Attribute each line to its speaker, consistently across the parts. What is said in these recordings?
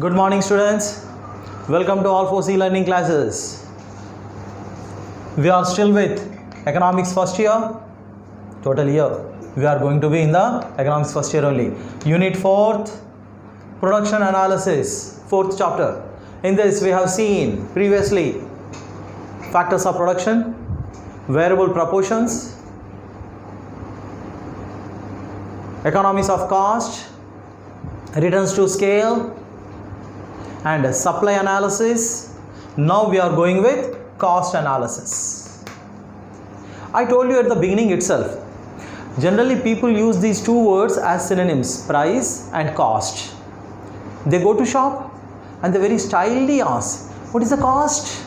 Speaker 1: Good morning, students. Welcome to all 4C learning classes. We are still with economics first year. Total year we are going to be in the economics first year only. Unit 4th, production analysis, 4th chapter. In this we have seen previously factors of production, variable proportions, economies of cost, returns to scale, and supply analysis. Now we are going with cost analysis. I told you at the beginning itself, generally people use these two words as synonyms, price and cost. They go to shop and they very stylily ask, what is the cost?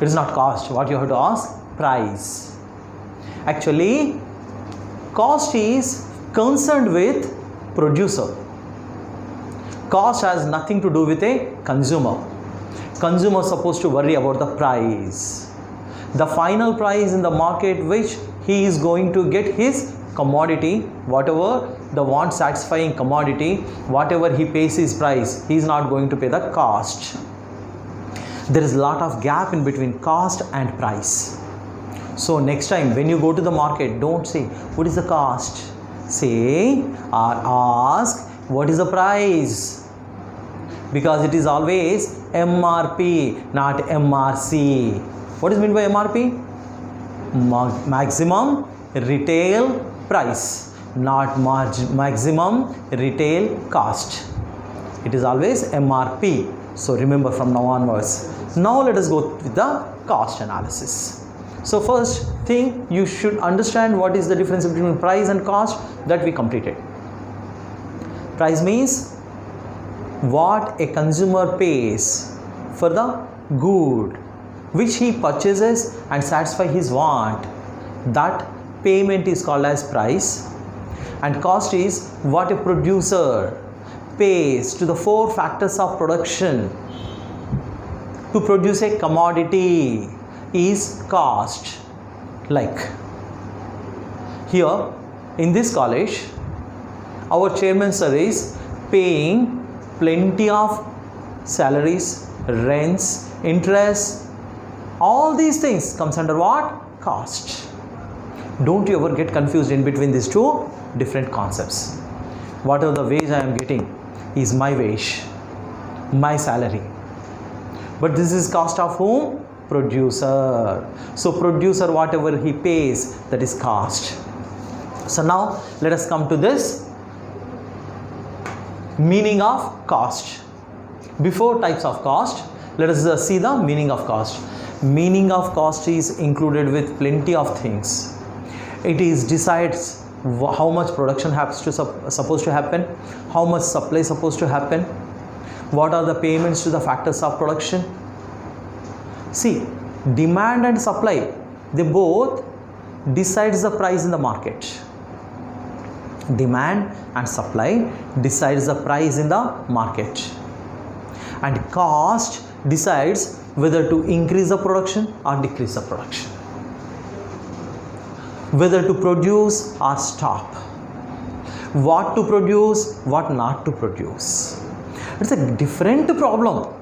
Speaker 1: It is not cost. What you have to ask? Price. Actually, cost is concerned with producer. Cost has nothing to do with a consumer. Consumer is supposed to worry about the price. The final price in the market which he is going to get his commodity, whatever the want satisfying commodity, whatever he pays his price, he is not going to pay the cost. There is a lot of gap in between cost and price. So next time when you go to the market, don't say what is the cost. Say or ask what is the price, because it is always MRP, not MRC. What is meant by MRP? Maximum retail price, not maximum retail cost. It is always MRP. So remember from now onwards. Now let us go with the cost analysis. So first thing, you should understand what is the difference between price and cost that we completed. Price means what a consumer pays for the good which he purchases and satisfy his want. That payment is called as price. And cost is what a producer pays to the four factors of production to produce a commodity is cost. Like here in this college, our chairman sir is paying plenty of salaries, rents, interest, all these things comes under what? Cost. Don't you ever get confused in between these two different concepts. Whatever the wage I am getting is my wage, my salary. But this is cost of whom? Producer. So producer, whatever he pays, that is cost. So now let us come to this meaning of cost. Before types of cost, let us see the meaning of cost. Meaning of cost is included with plenty of things. It is decides how much production supposed to happen, how much supply supposed to happen, what are the payments to the factors of production. See, demand and supply, they both decides the price in the market. Demand and supply decides the price in the market. And cost decides whether to increase the production or decrease the production, whether to produce or stop, what to produce, what not to produce. It's a different problem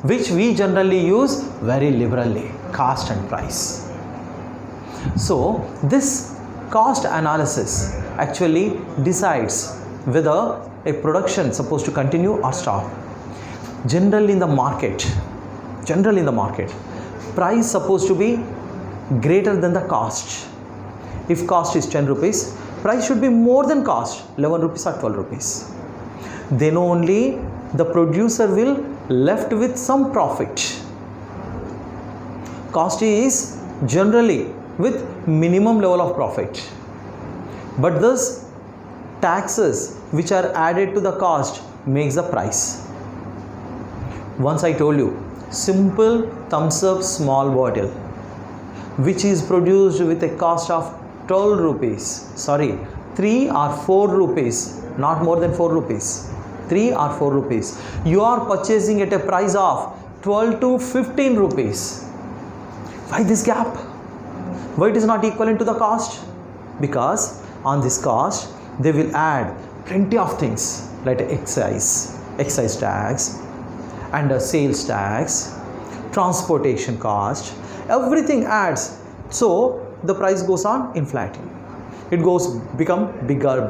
Speaker 1: which we generally use very liberally, cost and price. So this cost analysis actually decides whether a production is supposed to continue or stop. Generally in the market, price supposed to be greater than the cost. If cost is 10 rupees, price should be more than cost, 11 rupees or 12 rupees. Then only the producer will left with some profit. Cost is generally with minimum level of profit. But thus taxes which are added to the cost makes the price. Once I told you, simple thumbs up small bottle which is produced with a cost of 12 rupees, 3 or 4 rupees, not more than 4 rupees, 3 or 4 rupees. You are purchasing at a price of 12 to 15 rupees. Why this gap? Why it is not equivalent to the cost? Because on this cost they will add plenty of things. like excise tax, and sales tax, transportation cost, everything adds. So the price goes on inflating. It goes become bigger,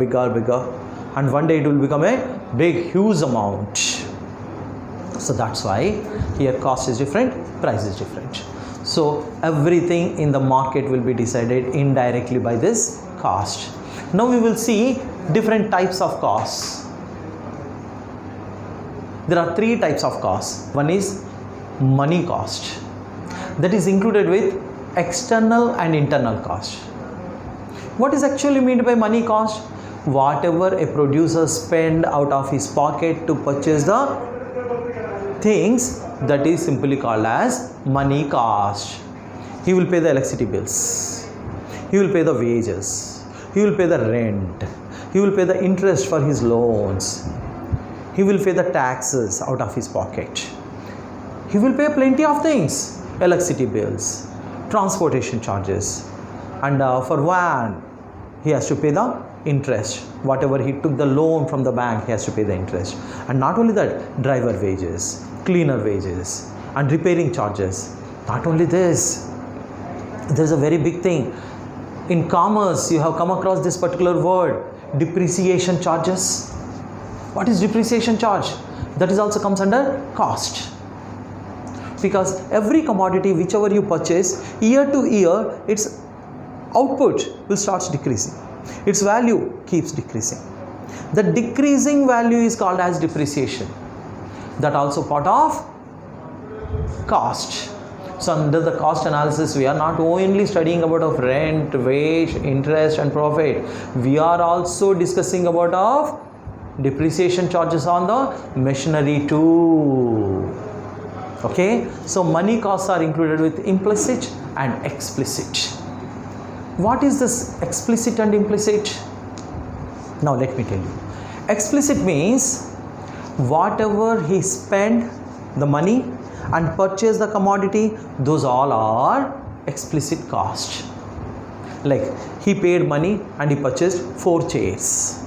Speaker 1: and one day it will become a big, huge amount. So that's why here cost is different, price is different. So everything in the market will be decided indirectly by this cost. Now we will see different types of costs. There are three types of costs. One is money cost, that is included with external and internal cost. What is actually meant by money cost? Whatever a producer spend out of his pocket to purchase the things, that is simply called as money cost. He will pay the electricity bills, he will pay the wages, he will pay the rent, he will pay the interest for his loans, he will pay the taxes out of his pocket, he will pay plenty of things, electricity bills, transportation charges, and for van he has to pay the interest. Whatever he took the loan from the bank, he has to pay the interest. And not only that, driver wages, cleaner wages, and repairing charges. Not only this, there is a very big thing. In commerce, you have come across this particular word, depreciation charges. What is depreciation charge? That is also comes under cost. Because every commodity whichever you purchase, year to year, its output will start decreasing. Its value keeps decreasing. The decreasing value is called as depreciation. That also part of cost. So under the cost analysis, we are not only studying about of rent, wage, interest and profit. We are also discussing about of depreciation charges on the machinery too. Okay, so money costs are included with implicit and explicit. What is this explicit and implicit? Now let me tell you. Explicit means whatever he spent the money and purchase the commodity, those all are explicit cost. Like he paid money and he purchased 4 chairs.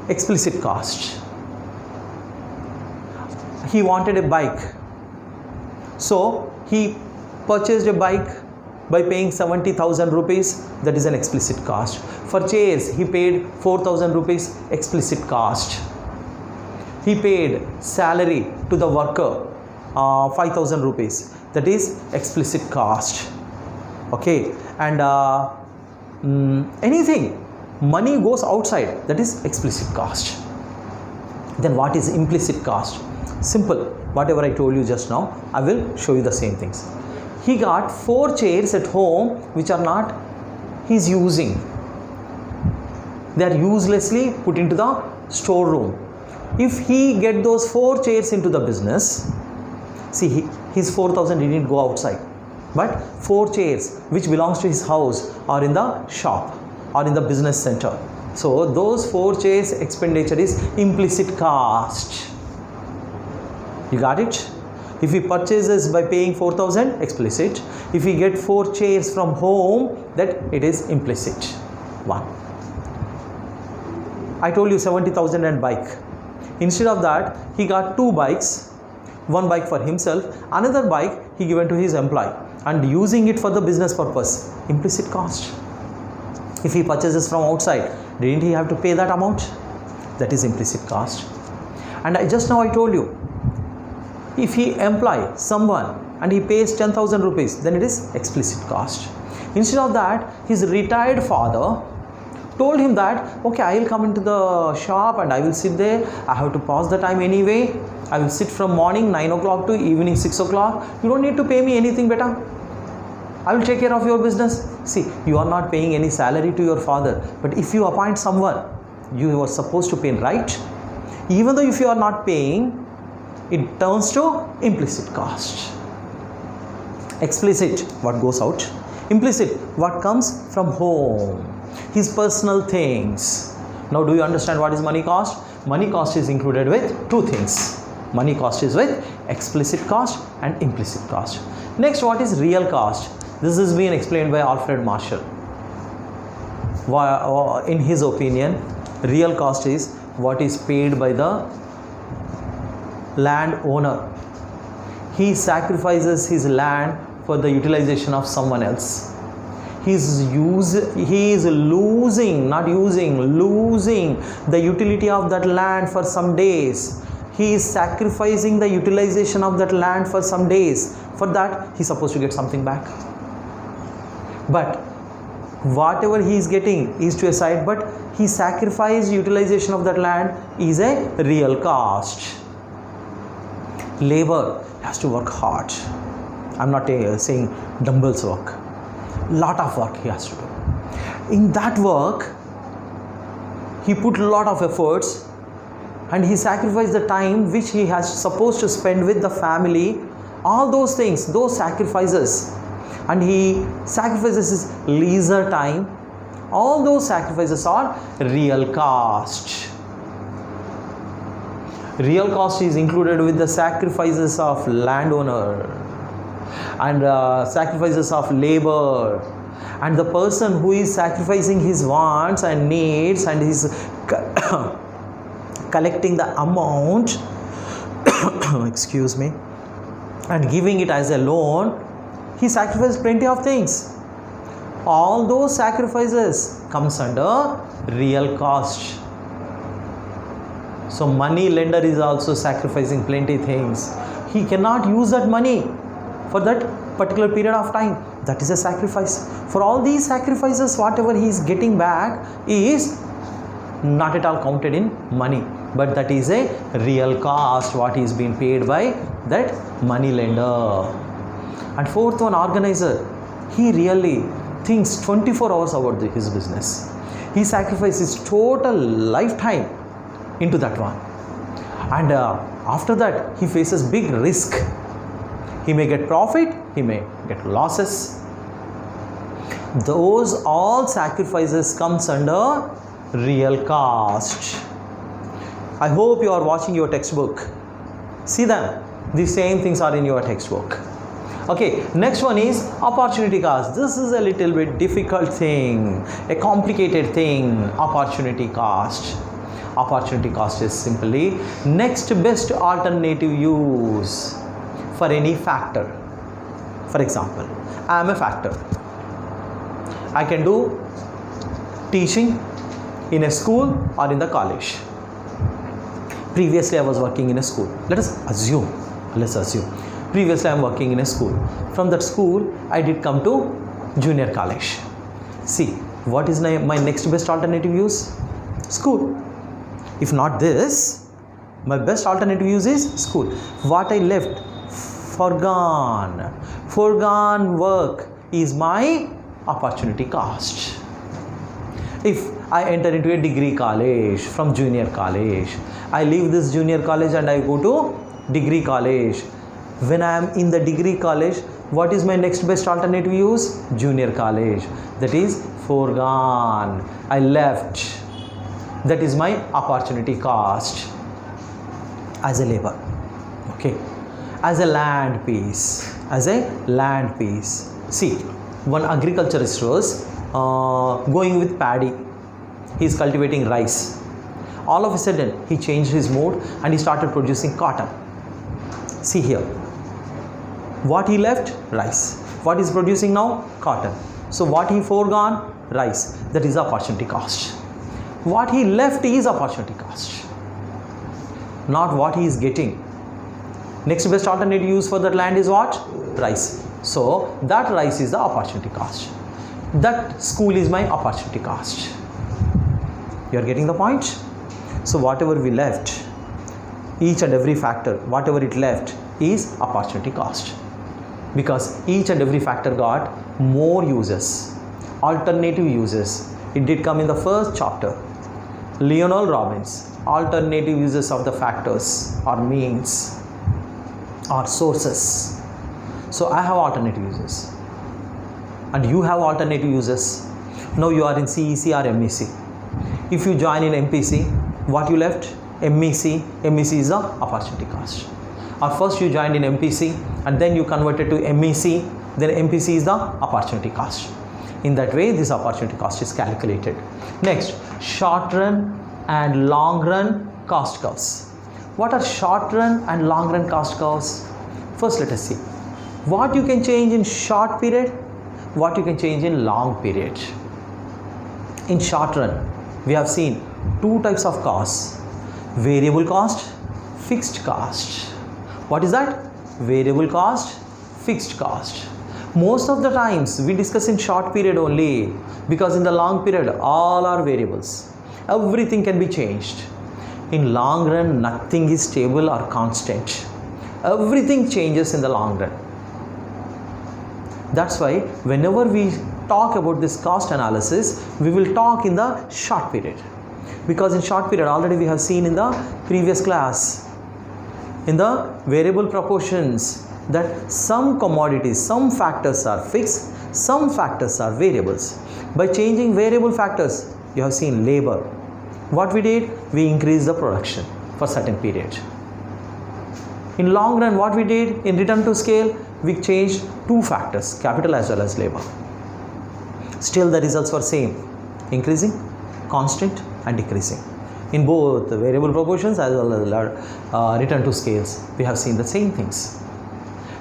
Speaker 1: Explicit cost. He wanted a bike, so he purchased a bike by paying 70,000 rupees, that is an explicit cost. For chairs, he paid 4,000 rupees, explicit cost. He paid salary to the worker, 5,000 rupees, that is explicit cost. Okay, and anything, money goes outside, that is explicit cost. Then what is implicit cost? Simple, whatever I told you just now, I will show you the same things. He got 4 chairs at home which are not he's using. They are uselessly put into the storeroom. If he get those 4 chairs into the business, see his 4,000 didn't go outside, but 4 chairs which belongs to his house are in the shop or in the business center. So those 4 chairs expenditure is implicit cost. You got it? If he purchases by paying 4,000, explicit. If he get 4 chairs from home, that it is implicit. 1. I told you 70,000 and bike. Instead of that, he got 2 bikes. 1 bike for himself, another bike he given to his employee and using it for the business purpose. Implicit cost. If he purchases from outside, didn't he have to pay that amount? That is implicit cost. And just now I told you, if he employ someone and he pays 10,000 rupees, then it is explicit cost. Instead of that, his retired father told him that, okay, I will come into the shop and I will sit there. I have to pass the time anyway. I will sit from morning 9 o'clock to evening 6 o'clock. You don't need to pay me anything, beta. I will take care of your business. See, you are not paying any salary to your father. But if you appoint someone, you are supposed to pay, right? Even though if you are not paying, it turns to implicit cost. Explicit, what goes out. Implicit, what comes from home. His personal things. Now do you understand what is money cost? Money cost is included with 2 things. Money cost is with explicit cost and implicit cost. Next, what is real cost? This is being explained by Alfred Marshall. In his opinion, real cost is what is paid by the landowner. He sacrifices his land for the utilization of someone else. He is losing the utility of that land for some days. He is sacrificing the utilization of that land for some days. For that, he is supposed to get something back. But whatever he is getting is to a side, but he sacrificed utilization of that land is a real cost. Labor has to work hard. I'm not saying dumbbells work. Lot of work he has to do. In that work, he put lot of efforts, and he sacrificed the time which he has supposed to spend with the family. All those things, those sacrifices, and he sacrifices his leisure time. All those sacrifices are real cost. Real cost is included with the sacrifices of landowner and sacrifices of labor, and the person who is sacrificing his wants and needs and is collecting the amount excuse me, and giving it as a loan, he sacrificed plenty of things. All those sacrifices comes under real cost. So money lender is also sacrificing plenty things. He cannot use that money for that particular period of time. That is a sacrifice. For all these sacrifices, whatever he is getting back is not at all counted in money, but that is a real cost, what is being paid by that money lender. And fourth one, organizer. He really thinks 24 hours about his business. He sacrifices total lifetime into that one, and after that he faces big risk. He may get profit, he may get losses. Those all sacrifices comes under real cost. I hope you are watching your textbook. See them, the same things are in your textbook. Okay, next one is opportunity cost. This is a little bit difficult thing, a complicated thing. Opportunity cost. Opportunity cost is simply next best alternative use for any factor. For example, I am a factor. I can do teaching in a school or in the college. Previously I was working in a school. Let's assume. Previously I am working in a school. From that school I did come to junior college. See, what is my next best alternative use? School. If not this, my best alternative use is school. What I left? Foregone work is my opportunity cost. If I enter into a degree college from junior college, I leave this junior college and I go to degree college. When I am in the degree college, what is my next best alternative use? Junior college. That is foregone. I left. That is my opportunity cost as a labor. Okay, as a land piece. See, one agriculturist was going with paddy. He is cultivating rice. All of a sudden he changed his mode and he started producing cotton. See here, what he left? Rice. What is producing now? Cotton. So what he foregone? Rice. That is opportunity cost. What he left is opportunity cost, not what he is getting. Next best alternative use for that land is what? Rice. So that rice is the opportunity cost. That school is my opportunity cost. You are getting the point? So whatever we left, each and every factor, whatever it left is opportunity cost, because each and every factor got more uses, alternative uses. It did come in the first chapter. Lionel Robbins, alternative uses of the factors or means or sources. So I have alternative uses and you have alternative uses. Now you are in CEC or MEC. If you join in MPC, what you left? MEC. MEC is the opportunity cost. Or first you joined in MPC and then you converted to MEC, then MPC is the opportunity cost. In that way, this opportunity cost is calculated. Next, short run and long run cost curves. What are short run and long run cost curves? First, let us see what you can change in short period, what you can change in long period. In short run, we have seen two types of costs: variable cost, fixed cost. What is that? Variable cost, fixed cost. Most of the times we discuss in short period only, because in the long period all are variables. Everything can be changed. In long run, nothing is stable or constant. Everything changes in the long run. That's why whenever we talk about this cost analysis, we will talk in the short period. Because in short period, already we have seen in the previous class, in the variable proportions, that some commodities, some factors are fixed, some factors are variables. By changing variable factors, you have seen labor. What we did? We increased the production for certain period. In long run, what we did? In return to scale, we changed two factors, capital as well as labor. Still the results were same, increasing, constant and decreasing. In both the variable proportions as well as return to scales, we have seen the same things.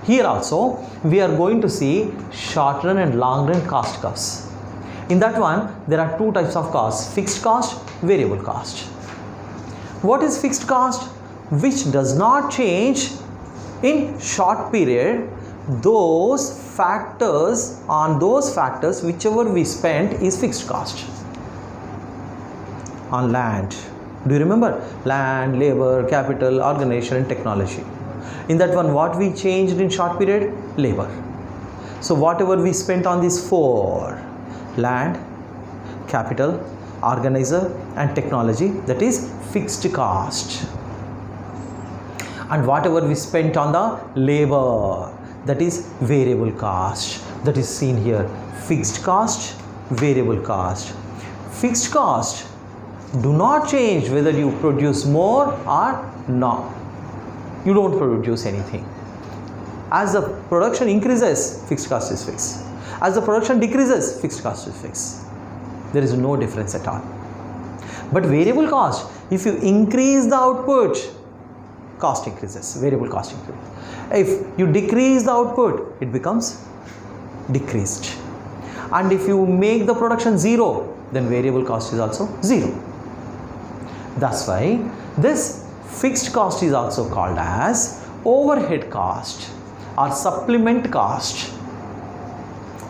Speaker 1: Here also, we are going to see short run and long run cost curves. In that one, there are two types of costs: fixed cost, variable cost. What is fixed cost? Which does not change in short period. Those factors, whichever we spent is fixed cost. On land, do you remember? Land, labor, capital, organization and technology. In that one, what we changed in short period? Labor. So whatever we spent on these four, land, capital, organizer and technology, that is fixed cost. And whatever we spent on the labor, that is variable cost. That is seen here: fixed cost, variable cost. Fixed cost do not change whether you produce more or not. You don't produce anything. As the production increases, fixed cost is fixed. As the production decreases, fixed cost is fixed. There is no difference at all. But variable cost, if you increase the output, cost increases, variable cost increases. If you decrease the output, it becomes decreased. And if you make the production zero, then variable cost is also zero. That's why this fixed cost is also called as overhead cost or supplement cost.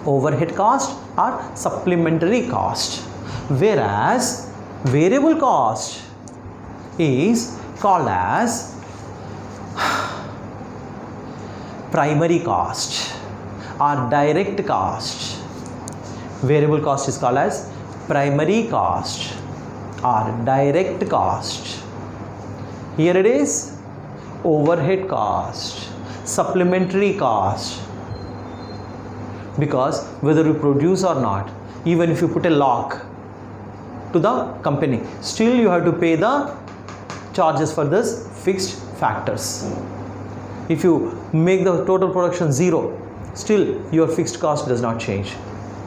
Speaker 1: Overhead cost or supplementary cost. Whereas variable cost is called as primary cost or direct cost. Variable cost is called as primary cost or direct cost. Here it is overhead cost, supplementary cost. Because whether you produce or not, even if you put a lock to the company, still you have to pay the charges for this fixed factors. If you make the total production zero, still your fixed cost does not change.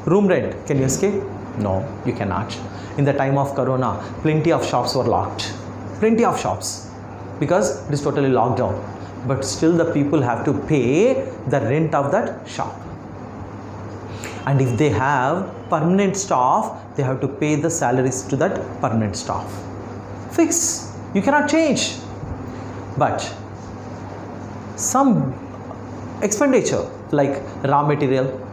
Speaker 1: Room rent, can you escape? No, you cannot. In the time of Corona, plenty of shops were locked. Plenty of shops. Because it is totally locked down. But still the people have to pay the rent of that shop. And if they have permanent staff, they have to pay the salaries to that permanent staff. Fixed. You cannot change. But some expenditure like raw material,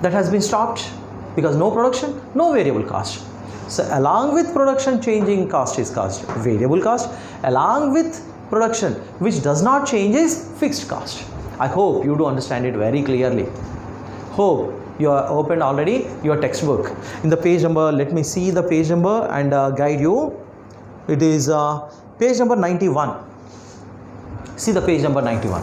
Speaker 1: that has been stopped because no production, no variable cost. So along with production, changing cost is cost, variable cost. Along with production, which does not change, is fixed cost. I hope you do understand it very clearly. Hope you are opened already your textbook. In the page number, let me see the page number and guide you. It is page number 91. See the page number 91.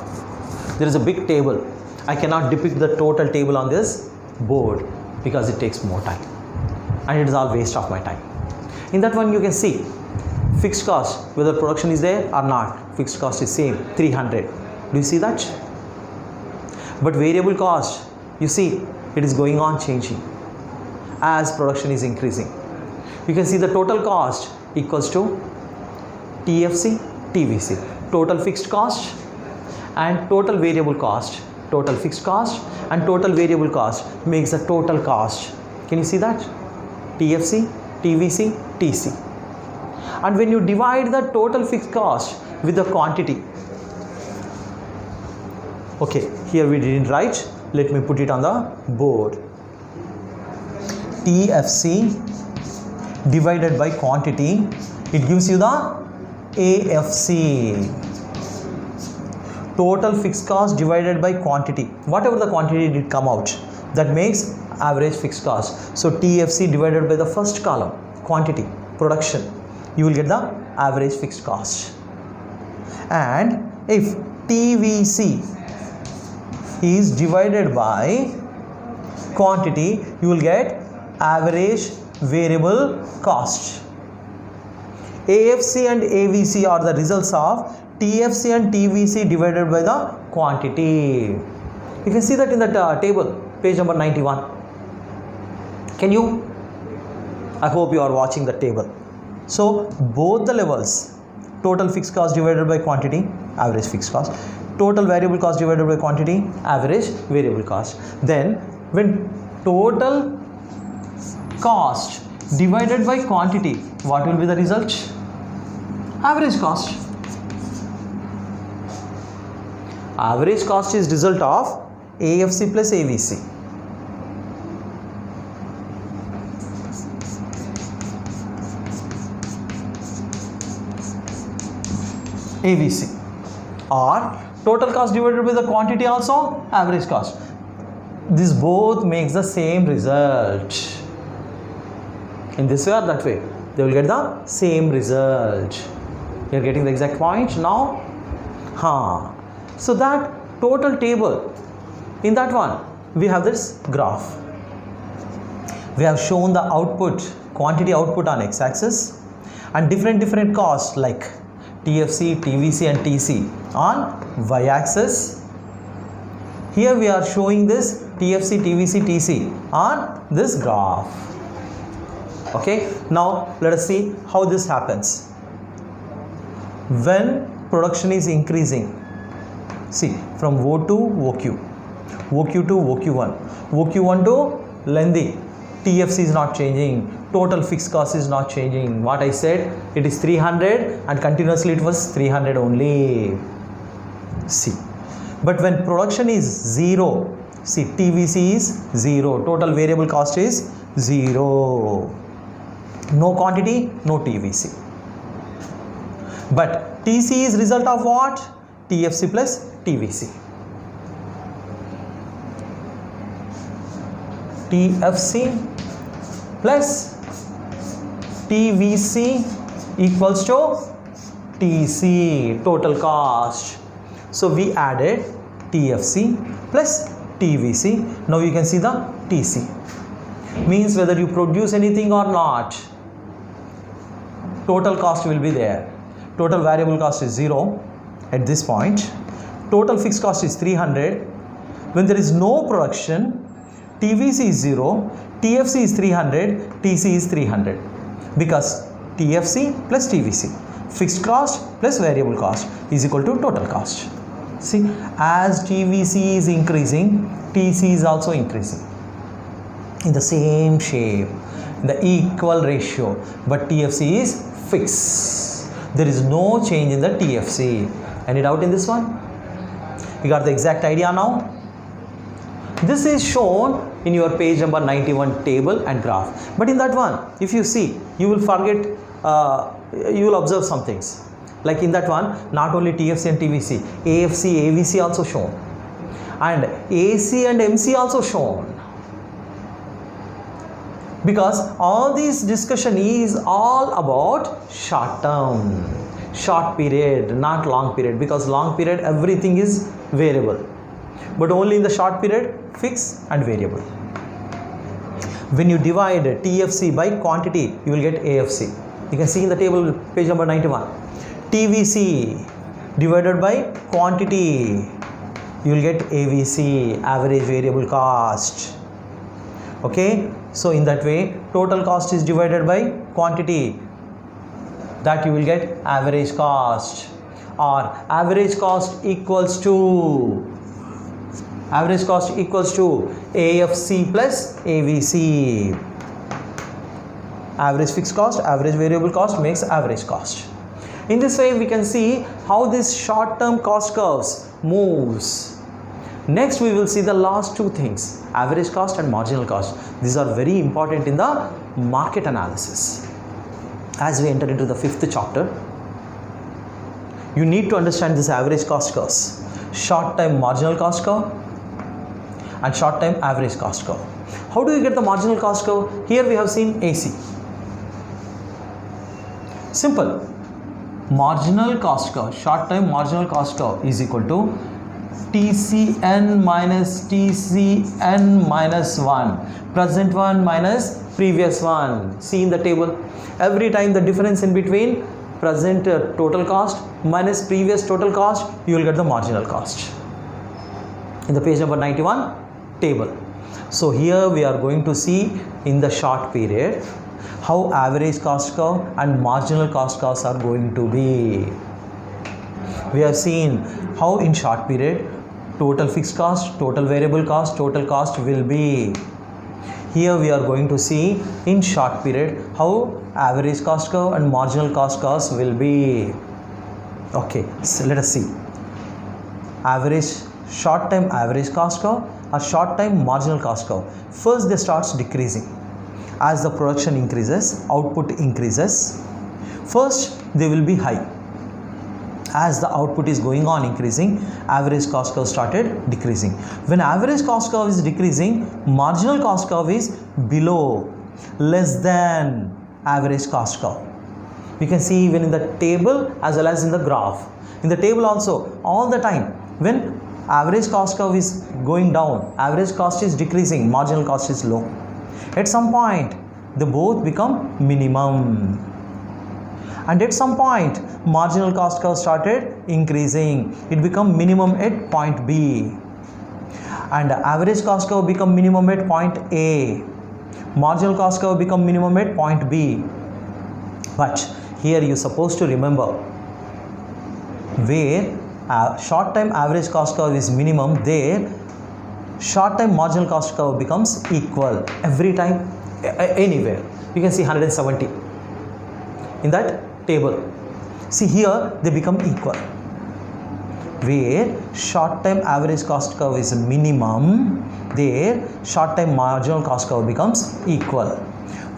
Speaker 1: There is a big table. I cannot depict the total table on this board because it takes more time. And it is all waste of my time. In that one you can see fixed cost, whether production is there or not, fixed cost is same, 300. Do you see that? But variable cost, you see it is going on changing as production is increasing. You can see the total cost equals to TFC, TVC. Total fixed cost and total variable cost. Total fixed cost and total variable cost makes the total cost. Can you see that? TFC, TVC, TC. And when you divide the total fixed cost with the quantity, okay, here we didn't write, let me put it on the board. TFC divided by quantity, it gives you the AFC. Total fixed cost divided by quantity, whatever the quantity did come out, that makes average fixed cost. So TFC divided by the first column, quantity, production, you will get the average fixed cost. And if TVC is divided by quantity, you will get average variable cost. AFC and AVC are the results of TFC and TVC divided by the quantity. You can see that in the table, page number 91. Can you? I hope you are watching the table. So both the levels, total fixed cost divided by quantity, average fixed cost, total variable cost divided by quantity, average variable cost. Then when total cost divided by quantity, what will be the result? Average cost. Average cost is result of AFC plus AVC. AVC, or total cost divided by the quantity, also average cost. This both makes the same result. In this way or that way, they will get the same result. You are getting the exact point now? So that total table, in that one we have this graph. We have shown the output, quantity output on x-axis, and different costs like TFC, TVC and TC on y-axis. Here we are showing this TFC, TVC, TC on this graph. Okay, now let us see how this happens. When production is increasing, see, from O to OQ, OQ to OQ1, OQ1 to lengthy, TFC is not changing, total fixed cost is not changing. What I said, it is 300 and continuously it was 300 only. See, but when production is 0, see, TVC is 0, total variable cost is 0. No quantity, no TVC. But TC is result of what? TFC plus TVC. TFC plus TVC equals to TC, total cost. So we added TFC plus TVC. Now you can see the TC. Means whether you produce anything or not, total cost will be there. Total variable cost is 0 at this point. Total fixed cost is 300. When there is no production, TVC is 0, TFC is 300, TC is 300. Because TFC plus TVC, fixed cost plus variable cost is equal to total cost. See, as TVC is increasing, TC is also increasing in the same shape, in the equal ratio, but TFC is fixed. There is no change in the TFC. Any doubt in this one? You got the exact idea now? This is shown in your page number 91 table and graph. But in that one, if you see, you will forget, you will observe some things. Like in that one, not only TFC and TVC, AFC, AVC also shown. And AC and MC also shown. Because all this discussion is all about short term, short period, not long period. Because long period, everything is variable. But only in the short period, fixed and variable. When you divide TFC by quantity, you will get AFC. You can see in the table, page number 91. TVC divided by quantity, you will get AVC, average variable cost. Okay, so in that way, total cost is divided by quantity, that you will get average cost, or average cost equals to AFC plus AVC. Average fixed cost, average variable cost makes average cost. In this way, we can see how this short-term cost curves moves. Next, we will see the last two things, average cost and marginal cost. These are very important in the market analysis. As we enter into the 5th chapter, you need to understand this average cost curves, short-term marginal cost curve and short-term average cost curve. How do you get the marginal cost curve? Here we have seen AC. Simple. Marginal cost curve, short-term marginal cost curve is equal to TCN minus TCN minus 1, present one minus previous one. See in the table, every time the difference in between present total cost minus previous total cost, you will get the marginal cost. In the page number 91 table. So here we are going to see in the short period how average cost curve and marginal cost curves are going to be. We have seen how in short period total fixed cost, total variable cost, total cost will be. Here we are going to see in short period how average cost curve and marginal cost curves will be. Okay, so let us see. Average short-term average cost curve or short-term marginal cost curve. First they starts decreasing. As the production increases, output increases. First they will be high. As the output is going on increasing, average cost curve started decreasing. When average cost curve is decreasing, marginal cost curve is below, less than average cost curve. You can see even in the table as well as in the graph. In the table also, all the time when average cost curve is going down, average cost is decreasing, marginal cost is low. At some point, they both become minimum. And at some point, marginal cost curve started increasing. It become minimum at point B. And average cost curve become minimum at point A. Marginal cost curve become minimum at point B. But here you are supposed to remember, where short-term average cost curve is minimum, there short-term marginal cost curve becomes equal every time, anywhere. You can see 170 in that table. See here they become equal. Where short-term average cost curve is minimum, there short-term marginal cost curve becomes equal.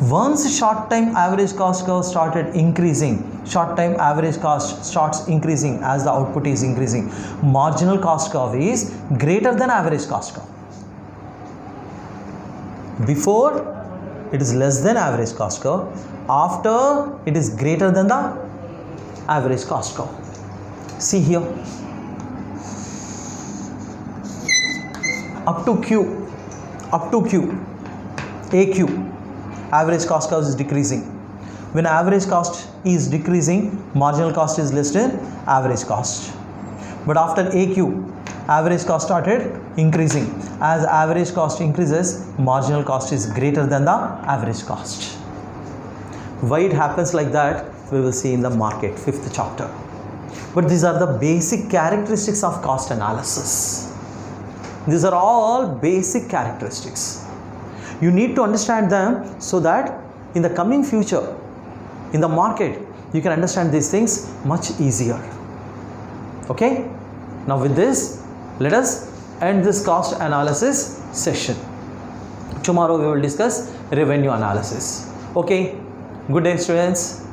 Speaker 1: Once short-term average cost curve started increasing, short-term average cost starts increasing as the output is increasing, marginal cost curve is greater than average cost curve. Before it is less than average cost curve, after it is greater than the average cost curve. See here, up to Q, AQ, average cost curve is decreasing. When average cost is decreasing, marginal cost is less than average cost. But after AQ, average cost started increasing. As average cost increases, marginal cost is greater than the average cost. Why it happens like that, we will see in the market, 5th chapter. But these are the basic characteristics of cost analysis. These are all basic characteristics. You need to understand them so that in the coming future, in the market, you can understand these things much easier. Okay? Now with this, let us end this cost analysis session. Tomorrow we will discuss revenue analysis. Okay? Good day, students.